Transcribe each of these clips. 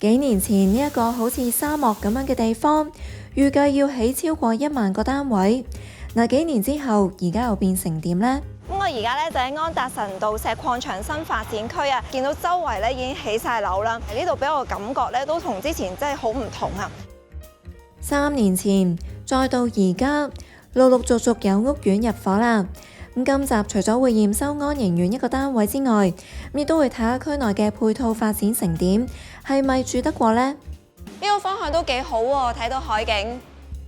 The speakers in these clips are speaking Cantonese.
幾年前呢一個好似沙漠咁樣嘅地方，預計要起超過1萬個單位。嗱，幾年之後，而家又變成點呢？咁我而家咧就喺安達臣道石礦場新發展區啊，見到周圍咧已經起晒樓啦。呢度俾我嘅感覺咧都同之前真係好唔同啊。3年前，再到而家，陸陸續續有屋苑入伙啦。咁今集除咗會驗收安盈苑一個單位之外，亦都會睇下區內嘅配套發展成點，係咪住得過呢？呢個方向都幾好喎，睇到海景。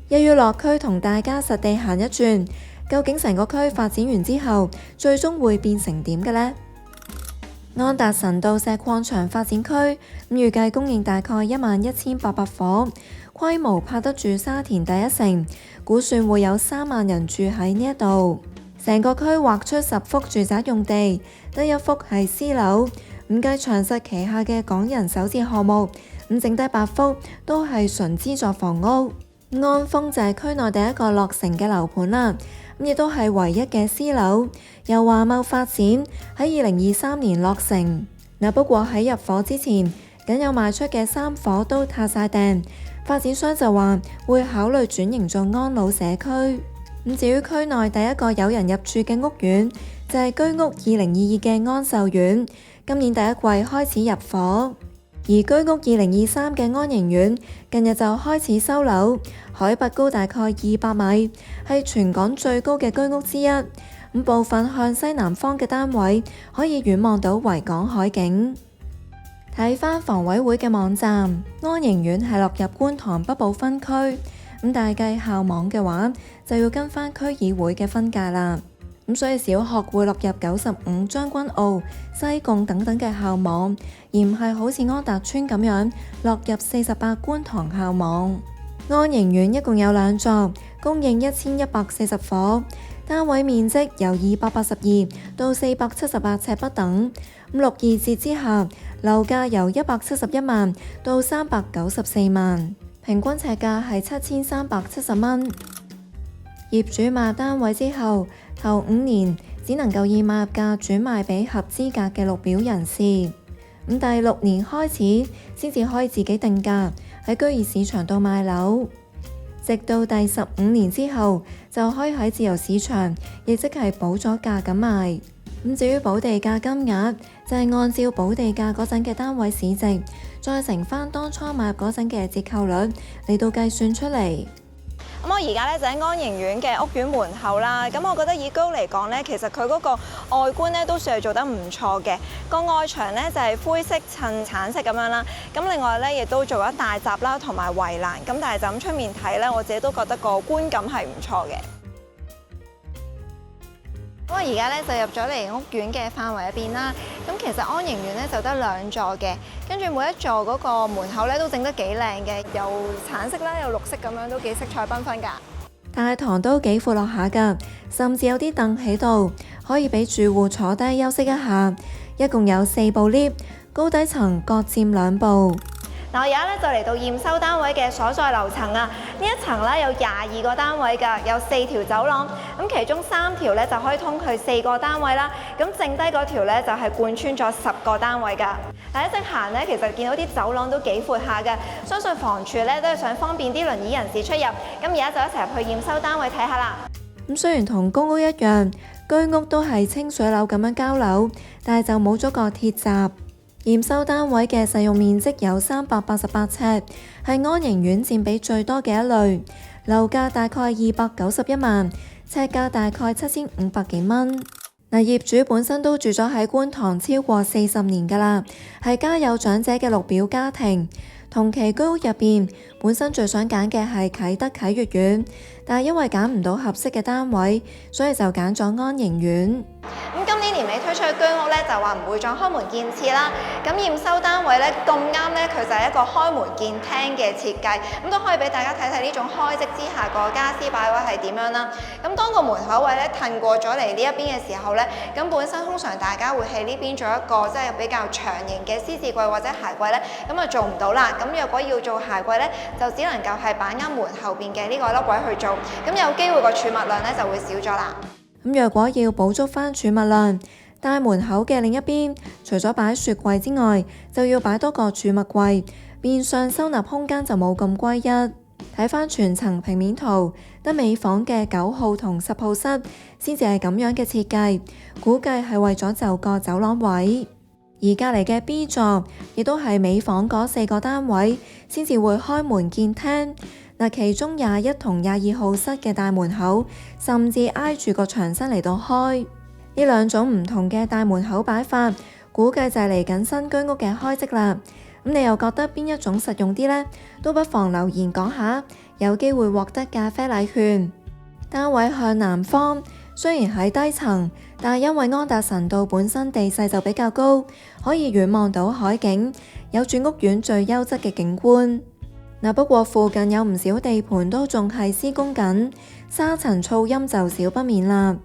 又要落區同大家實地行一轉，究竟成個區發展完之後，最終會變成點嘅呢？安達臣道石礦場發展區預計供應大概11800伙，規模拍得住沙田第一城，估算會有3萬人住喺呢一度。成個區劃出10幅住宅用地，得1幅係私樓，唔計長實旗下嘅港人首置項目，咁剩低8幅都係純資助房屋。安豐就係區內第一個落成嘅樓盤啦，亦都係唯一嘅私樓，由華懋發展喺2023年落成。不過喺入伙之前，僅有賣出嘅3伙都撻晒訂，發展商就話會考慮轉型做安老社區。至於區內第一個有人入住嘅屋苑，就係居屋2022嘅安秀苑，今年第一季開始入伙。而居屋2023嘅安盈苑近日就開始收樓，海拔高大概200米，係全港最高嘅居屋之一。咁部分向西南方嘅單位可以遠望到維港海景。睇返房委會嘅網站，安盈苑係落入觀塘北部分區，咁但係計校網嘅話，就要跟返區議會嘅分界啦。咁所以小學會落入95將軍澳、西貢等等嘅校網，而唔係好似安達邨咁樣落入48觀塘校網。安盈苑一共有2座，供應1140伙，單位面積由282到478尺不等。62折之下，樓價由171萬到394萬，平均尺價係7370蚊。業主買入單位之後，頭5年只能夠以買入價轉賣俾合資格嘅綠表人士，第6年開始先至可以自己定價喺居二市場度賣樓，直到第15年之後就可以喺自由市場，亦即係補咗價咁賣。至於補地價金額就係按照補地價嗰陣嘅單位市值，再乘翻當初買入嗰陣嘅折扣率嚟到計算出嚟。咁我而家咧就喺安盈苑嘅屋苑門口啦。咁我覺得以居屋嚟講咧，其實佢嗰個外觀咧都算係做得唔錯嘅。個外牆咧就係灰色襯橙色咁樣啦。咁另外咧亦都做咗大閘啦，同埋圍欄。咁但係就咁出面睇咧，我自己都覺得個觀感係唔錯嘅。咁我而家咧就入咗嚟屋苑嘅範圍入邊啦。咁其實安盈苑咧就得2座嘅，跟住每一座嗰個門口咧都整得幾靚嘅，有橙色啦，有綠色咁樣，都幾色彩繽紛㗎。大堂都幾闊落下㗎，甚至有啲凳喺度，可以俾住戶坐低休息一下。一共有4部 lift， 高低層各佔2部。嗱，我而家咧就嚟到驗收單位嘅所在樓層啊！呢一層咧有22個單位㗎，有4條走廊，咁其中3條咧就可以通去4個單位啦，咁剩低嗰條咧就係貫穿咗10個單位㗎。嗱，一直行咧，其實見到啲走廊都幾闊下嘅，相信房署咧都係想方便啲輪椅人士出入。咁而家就一齊入去驗收單位睇下啦。雖然同公屋一樣，居屋都係清水樓咁樣交樓，但係就冇咗個鐵閘。驗收單位嘅實用面積有388尺，係安盈苑佔比最多嘅一類，樓價大概291萬，尺價大概7500幾蚊。業主本身都住咗喺觀塘超過40年㗎啦，係家有長者嘅綠表家庭。同期居屋入邊，本身最想揀嘅係啟德啟悅苑，但係因為揀唔到合適嘅單位，所以就揀咗安盈苑。咁今年年尾推出嘅居屋咧，就話唔會再開門見廁啦。咁驗收單位咧咁啱咧，佢就係一個開門見廳嘅設計，咁都可以俾大家睇睇呢種開則之下個家私擺位係點樣啦。咁當個門口位咧褪過咗嚟呢一邊嘅時候咧，咁本身通常大家會喺呢邊做一個即係比較長型嘅獅子櫃或者鞋櫃咧，咁啊做唔到啦。咁若果要做鞋櫃咧，就只能夠係擺啱門後邊嘅呢個凹位去做，咁有機會個儲物量咧就會少咗啦。咁若果要補足翻儲物量，大門口嘅另一邊，除咗擺雪櫃之外，就要擺多個儲物櫃，變相收納空間就冇咁歸一。睇返全層平面圖，得尾房嘅9號同10號室先至係咁樣嘅設計，估計係為咗就個走廊位。而隔離嘅 B 座亦都係尾房嗰4個單位先至會開門見廳。嗱，其中21同22號室嘅大門口甚至挨住個牆身嚟到開。呢兩種唔同嘅大門口擺法，估計就係嚟緊新居屋嘅開則啦。咁你又覺得邊一種實用啲呢？都不妨留言講下，有機會獲得咖啡禮券。單位向南方，雖然喺低層，但係因為安達臣道本身地勢就比較高，可以遠望到海景，有住屋苑最優質嘅景觀。不過附近有唔少地盤都仲係施工緊，沙塵噪音就少不免啦。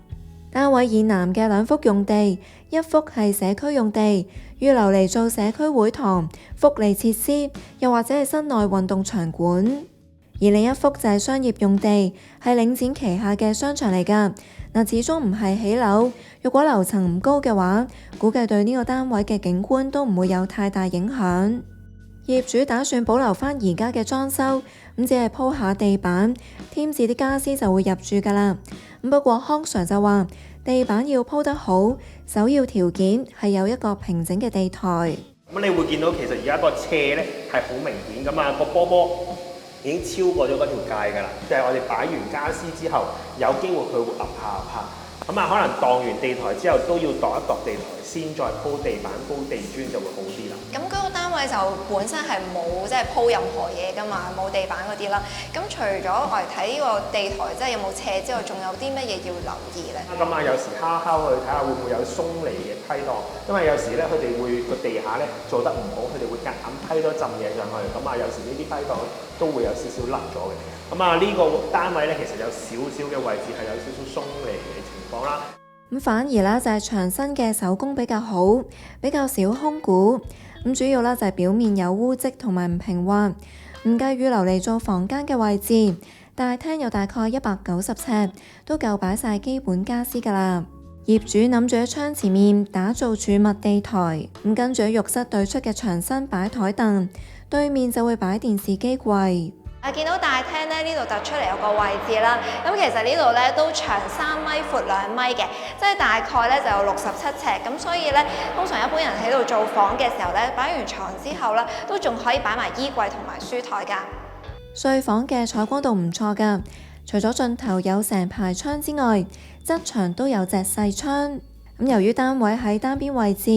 單位以南嘅2幅用地，一幅係社區用地，預留嚟做社區會堂、福利設施，又或者係室內運動場館；而另一幅就係商業用地，係領展旗下嘅商場嚟㗎。始終唔係起樓，如果樓層唔高嘅話，估計對呢個單位嘅景觀都唔會有太大影響。業主打算保留返而家嘅裝修，只係鋪下地板，添置啲家私就會入住㗎啦。不過康 Sir 就話，地板要鋪得好，首要條件係有一個平整嘅地台。咁你會見到其實而家個斜咧係好明顯㗎嘛，個波波已經超過咗嗰條界㗎啦。即係我哋擺完家私之後，有機會佢會揼下。咁可能當完地台之後都要度一度地台，先再鋪地板、鋪地磚就會好啲啦。咁嗰個單位就本身係冇即係鋪任何嘢㗎嘛，冇地板嗰啲啦。咁除咗我哋睇呢個地台即係有冇斜之外，仲有啲乜嘢要留意咧？咁有時敲去睇下會唔會有鬆離嘅批盪，因為有時咧佢哋會個地下咧做得唔好，佢哋會夾硬批多浸嘢上去。有時呢啲批盪都會有少少甩咗嘅。呢個單位咧其實有少少嘅位置係有少少鬆離嘅情況啦。反而啦就係牆身嘅手工比較好，比較少空鼓。主要啦就係表面有污漬同埋唔平滑。唔計預留嚟做房間嘅位置，大廳有大概190尺，都夠擺晒基本家私㗎啦。業主諗住喺窗前面打造儲物地台，跟住喺浴室對出嘅牆身擺台凳，對面就會擺電視機櫃。見到大廳咧，呢度突出嚟有個位置啦。咁其實呢度咧都長3米、闊2米嘅，即係大概咧就有67尺。咁所以咧，通常一般人喺度做房嘅時候咧，擺完床之後咧，都仲可以擺埋衣櫃同埋書台㗎。睡房嘅採光度唔錯㗎，除咗盡頭有成排窗之外，側牆都有隻細窗。由於單位喺單邊位置，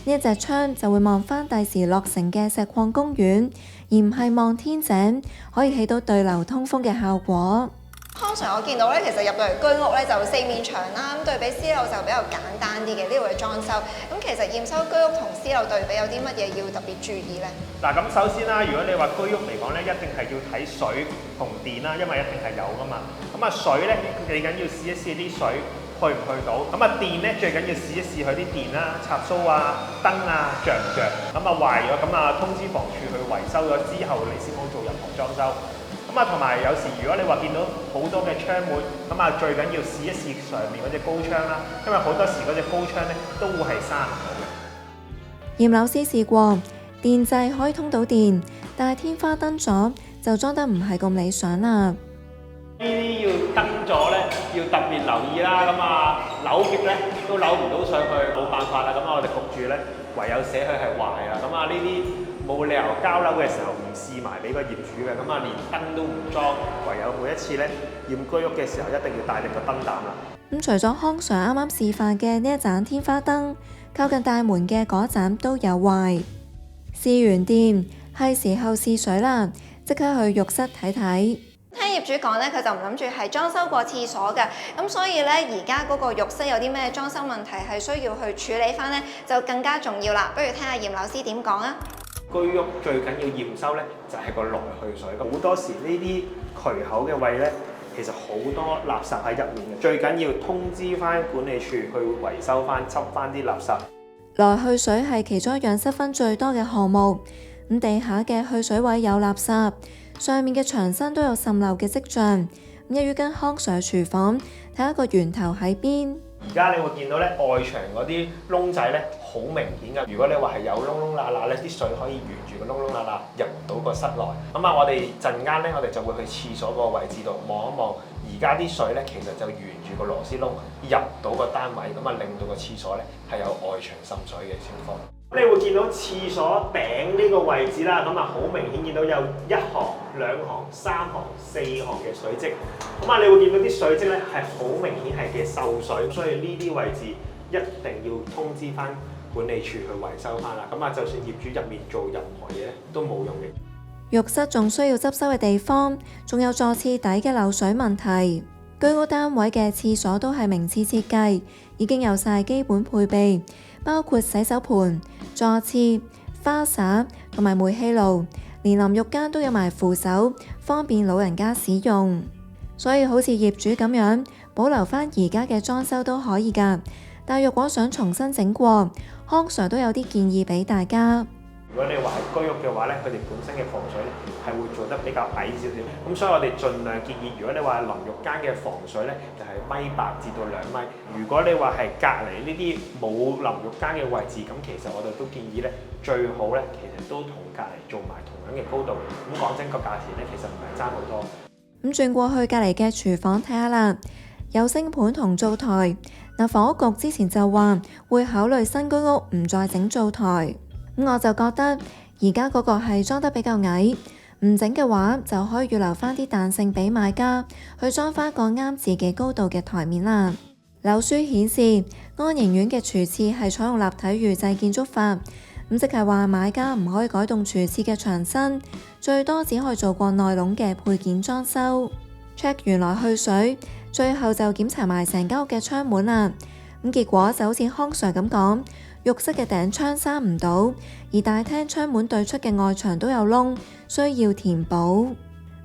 呢一隻窗就會望返第時落成嘅石礦公園，而唔係望天井，可以起到對流通風嘅效果。通常我見到咧，其實入到嚟居屋咧就4面牆啦，咁對比私樓就比較簡單啲嘅呢度嘅裝修。咁其實驗收居屋同私樓對比有啲乜嘢要特別注意呢？咁首先啦，如果你話居屋嚟講咧，一定係要睇水同電啦，因為一定係有㗎嘛。水咧，你緊要試一試啲水去唔去到。電咧，最緊要試一試佢啲電啦、插蘇啊、燈啊着唔着。壞咗，通知房署去維修咗之後，你先好做任何裝修。同埋有時如果你話見到好多嘅窗門，最緊要試一試上面嗰隻高窗啦，因為好多時嗰隻高窗咧都會係閂唔到嘅。驗樓師試過，電掣可以通到電，但係天花燈咗就裝得唔係咁理想啦。呢啲要燈咗咧，要特別留意啦。扭極咧都扭唔到上去，冇辦法啦。我哋焗住咧，唯有寫佢係壞啦。呢啲冇理由交樓嘅時候唔試埋俾個業主嘅。連燈都唔裝，唯有每一次咧驗居屋嘅時候，一定要帶定個燈膽啦。除咗康 Sir 啱啱示範嘅呢一盞天花燈，靠近大門嘅嗰盞都有壞。試完電，係時候試水啦，即刻去浴室睇睇。聽業主講咧，佢就唔諗住係裝修過廁所嘅，咁所以咧而家嗰個浴室有啲咩裝修問題係需要去處理翻咧，就更加重要啦。不如聽下驗樓師點講啊！居屋最緊要驗收咧，就係個來去水。好多時呢啲渠口嘅位咧，其實好多垃圾喺入面嘅，最緊要通知翻管理處去維修翻、執翻啲垃圾。來去水係其中一樣失分最多嘅項目。地下嘅去水位有垃圾，上面嘅牆身都有滲漏嘅跡象。一於跟康 Sir 廚房睇下個源頭喺邊。而家你會見到咧，外牆嗰啲窿仔咧好明顯㗎。如果你話係有窿窿罅罅咧，啲水可以沿住個窿窿罅罅入個室內。咁啊，我哋陣間咧，我哋就會去廁所個位置度望一望，而家啲水咧其實就沿住個螺絲窿入到個單位，咁啊令到個廁所咧係有外牆滲水嘅情況。你會見到廁所頂呢個位置啦，咁啊好明顯見到有1行、2行、3行、4行嘅水漬。咁啊，你會見到啲水漬咧係好明顯係嘅滲水，所以呢啲位置一定要通知翻管理處去維修翻啦。咁啊，就算業主入面做任何嘢都冇用嘅。浴室仲需要執收嘅地方，仲有座廁底嘅漏水問題。居屋單位嘅廁所都係明廁設計，已經有晒基本配備，包括洗手盆、座廁、花灑同埋煤氣爐，連淋浴間都有埋扶手，方便老人家使用。所以好似業主咁樣，保留翻而家嘅裝修都可以㗎。但若果想重新整過，康 Sir 都有啲建議俾大家。如果你話係居屋嘅話咧，佢哋本身嘅防水咧係會做得比較矮少少，咁所以我哋盡量建議，如果你話淋浴間嘅防水咧，就係1.8至到2米。如果你話係隔離呢啲冇淋浴間嘅位置，咁其實我哋都建議咧，最好咧其實都同隔離做埋同樣嘅高度。咁講真，個價錢咧其實唔係爭好多。咁轉過去隔離嘅廚房睇下啦，有星盤同灶台。嗱，房屋局之前就話會考慮新居屋唔再整灶台。咁我就覺得而家嗰個係裝得比較矮，唔整嘅話就可以預留翻啲彈性俾買家去裝翻個啱自己高度嘅台面啦。樓書顯示安盈苑嘅廚廁係採用立體預製建築法，咁即係話買家唔可以改動廚廁嘅牆身，最多只可以做過內籠嘅配件裝修。check 完來去水，最後就檢查埋成間屋嘅窗門啦。咁結果就好似康 Sir 咁講，浴室嘅頂窗閂唔到，而大廳窗門對出嘅外牆都有窿，需要填補。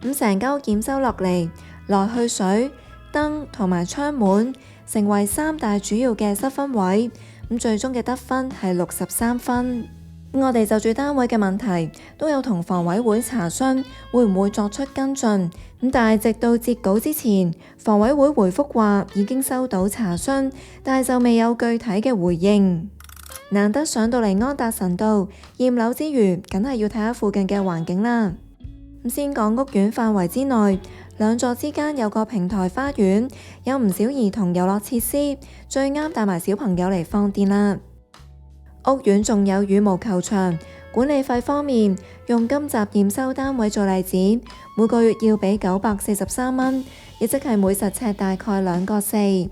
咁成間屋檢修落嚟，來去水、燈同埋窗門成為3大主要嘅失分位，咁最終嘅得分係63分。我哋就住單位嘅問題都有同房委會查詢，會唔會作出跟進？咁但係直到截稿之前，房委會回覆話已經收到查詢，但係就未有具體嘅回應。難得上到嚟安達臣道驗樓之餘，梗係要睇下附近嘅環境啦。咁先講屋苑範圍之內，2座之間有個平台花園，有唔少兒童遊樂設施，最啱帶埋小朋友嚟放電啦。屋苑仲有羽毛球場，管理費方面，用今集驗收單位做例子，每個月要俾943蚊，亦即係每實尺大概2個4。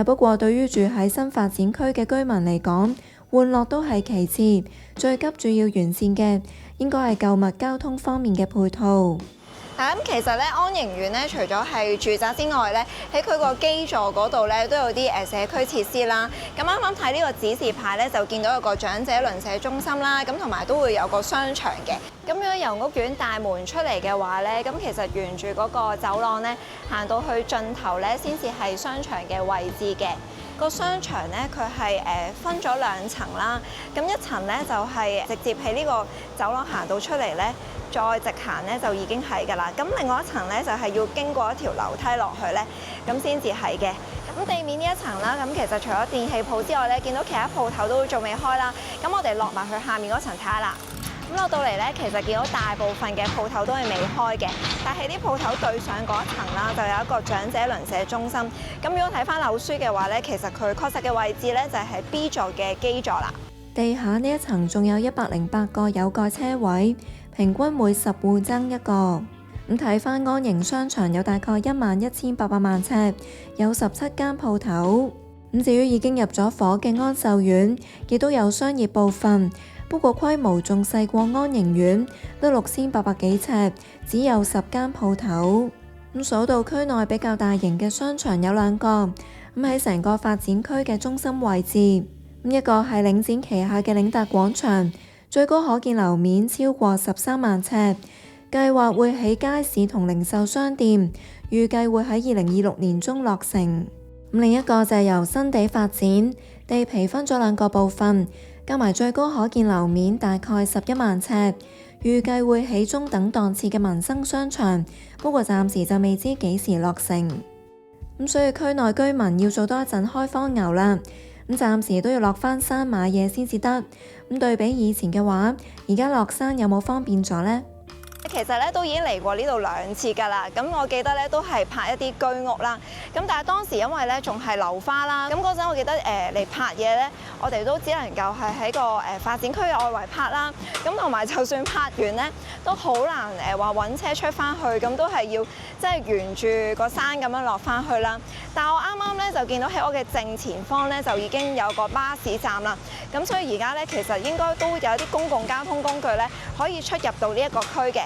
不過對於住喺新發展區嘅居民嚟講，玩樂都係其次，最急住要完善嘅應該係購物交通方面嘅配套。咁其實咧，安盈苑咧，除咗係住宅之外咧，喺佢個基座嗰度咧，都有啲社區設施啦。咁啱啱睇呢個指示牌咧，就見到有個長者鄰舍中心啦，咁同埋都會有個商場嘅。咁如果由屋苑大門出嚟嘅話咧，咁其實沿住嗰個走廊咧，行到去盡頭咧，先至係商場嘅位置嘅。個商場咧，佢係分咗2層啦。咁一層咧就係直接喺呢個走廊行到出嚟咧，再直行咧就已經係㗎啦。咁另外一層咧就係要經過一條樓梯落去咧，咁先至係嘅。咁地面呢一層啦，咁其實除咗電器鋪之外咧，見到其他鋪頭都仲未開啦。咁我哋落埋去下面嗰層睇下啦。咁落到嚟咧，其實見到大部分嘅鋪頭都係未開嘅，但係啲鋪頭對上嗰一層啦，就有一個長者鄰舍中心。咁如果睇翻樓書嘅話咧，其實佢確實嘅位置咧就係 B 座嘅基座啦。地下呢一層仲有108個有蓋車位，平均每10戶增1個。咁睇翻安盈商場有大概11800萬尺，有17間鋪頭。咁至於已經入咗伙嘅安秀苑，亦都有商業部分。不過規模仲細過安盈苑，都6800幾尺，只有10間鋪頭。咁數到區內比較大型嘅商場有2個，咁喺成個發展區嘅中心位置。咁一個係領展旗下嘅領達廣場，最高可建樓面超過13萬尺，計劃會起街市同零售商店，預計會喺2026年中落成。咁另一個就係由新地發展，地皮分咗2個部分。加埋最高可建樓面大概11萬尺，預計會起中等檔次嘅民生商場，不過暫時就未知幾時落成。咁所以區內居民要做多一陣開荒牛啦。咁暫時都要落返山買嘢先至得。咁對比以前嘅話，而家落山有冇方便咗呢？其實咧都已經嚟過呢度2次㗎啦。咁我記得咧都係拍一啲居屋啦。咁但係當時因為咧仲係樓花啦，咁嗰陣我記得嚟拍嘢咧，我哋都只能夠係喺個發展區嘅外圍拍啦。咁同埋就算拍完咧，都好難話揾車出翻去，咁都係要即係沿住個山咁樣落翻去啦。但係我啱啱咧就見到喺我嘅正前方咧就已經有個巴士站啦。咁所以而家咧其實應該都有啲公共交通工具咧可以出入到呢一個區嘅。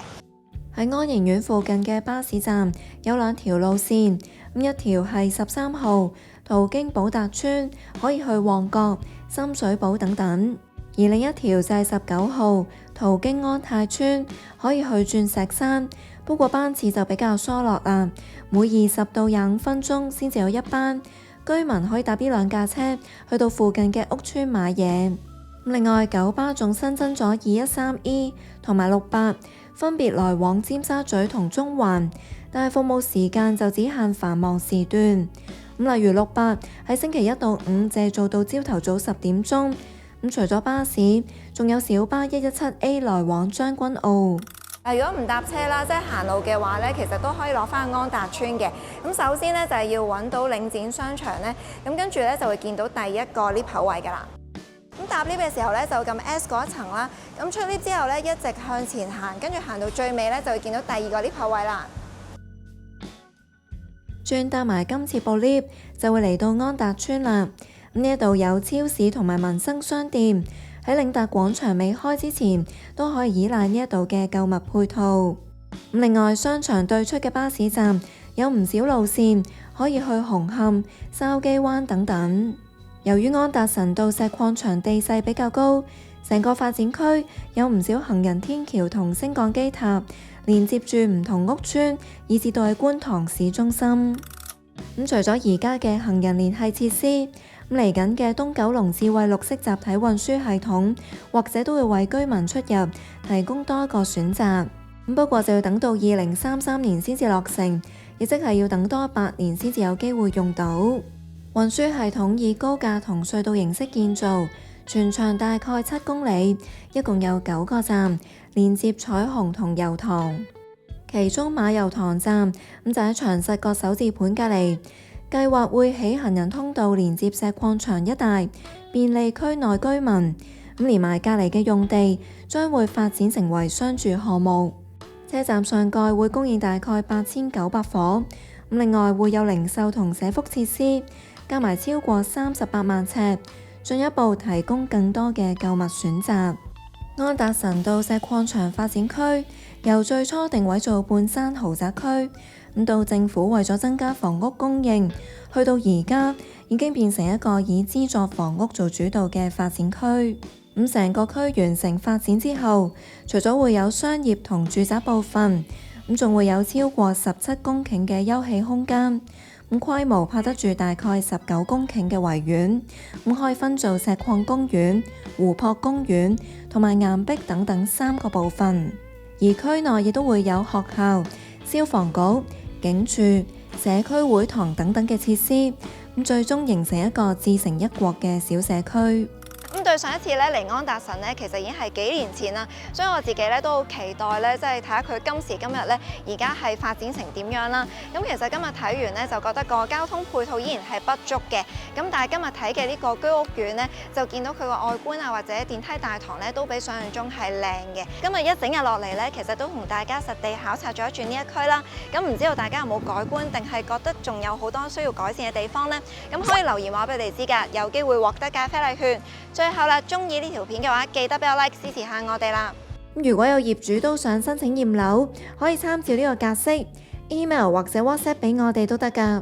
喺安盈苑附近嘅巴士站有2條路線，咁一條係13號，途經寶達邨，可以去旺角、深水埗等等；而另一條就係19號，途經安泰邨，可以去鑽石山。不過班次就比較疏落啦，每20到25分鐘先至有一班。居民可以搭呢2架車去到附近嘅屋邨買嘢。另外，九巴仲新增咗213E 同埋68，分別來往尖沙咀同中環，但係服務時間就只限繁忙時段。例如68喺星期1到5淨係做到朝頭早10點鐘。除咗巴士，仲有小巴117A 來往將軍澳。如果唔搭車啦，即係行路嘅話咧，其實都可以攞翻安達邨嘅。咁首先咧就係要揾到領展商場咧，咁跟住咧就會見到第一個 lift 口位㗎啦。咁搭 lift 嘅時候咧就撳 S 嗰一層啦。咁出 lift 之後咧一直向前行，跟住行到最尾咧就會見到第2個 lift 口位啦。轉搭埋今次部 lift 就會嚟到安達邨啦。呢一度有超市同埋民生商店。喺領達廣場未開之前，都可以依賴呢一度嘅購物配套。另外，商場對出嘅巴士站有唔少路線，可以去紅磡、筲箕灣等等。由於安達臣道石礦場地勢比較高，成個發展區有唔少行人天橋同升降機塔，連接住唔同屋邨，以至到去觀塘市中心。除咗而家嘅行人連繫設施，嚟緊嘅東九龍智慧綠色集體運輸系統，或者都會為居民出入提供多一個選擇。不過就要等到2033年先至落成，亦即係要等多8年先至有機會用到。運輸系統以高架同隧道形式建造，全長大概7公里，一共有9個站，連接彩虹同油塘。其中馬油塘站就喺長實個首置盤隔離。計劃會起行人通道連接石礦場一帶，便利區內居民。連埋隔離嘅用地將會發展成為商住項目。車站上蓋會供應大概8900伙。另外會有零售同社福設施，加埋超過38萬尺，進一步提供更多嘅購物選擇。安達臣道石礦場發展區由最初定位做半山豪宅區，到政府為咗增加房屋供應，去到而家已經變成一個以資助房屋做主導嘅發展區。成個區完成發展之後，除咗會有商業同住宅部分，仲會有超過17公頃嘅休憩空間。規模拍得住大概19公頃嘅維園，可以分做石礦公園、湖泊公園同埋岩壁等等3個部分。而區內亦都會有學校、消防局、警署、社區會堂等等嘅設施，最終形成一個自成一國嘅小社區。對上一次咧嚟安達臣咧，其實已經係幾年前啦，所以我自己咧都好期待咧，即係睇下佢今時今日咧而家係發展成點樣啦。咁其實今日睇完咧，就覺得個交通配套依然係不足嘅。咁但係今日睇嘅呢個居屋苑咧，就見到佢個外觀啊或者電梯大堂咧，都比想象中係靚嘅。今日一整日落嚟咧，其實都同大家實地考察咗一轉呢一區啦。咁唔知道大家有冇改觀，定係覺得仲有好多需要改善嘅地方呢？咁可以留言話俾你哋知㗎，有機會獲得咖啡禮券。最後啦，中意呢條片嘅話，記得俾我 like 支持下我哋啦。如果有業主都想申請驗樓，可以參照呢個格式 email 或者 WhatsApp 俾我哋都得㗎。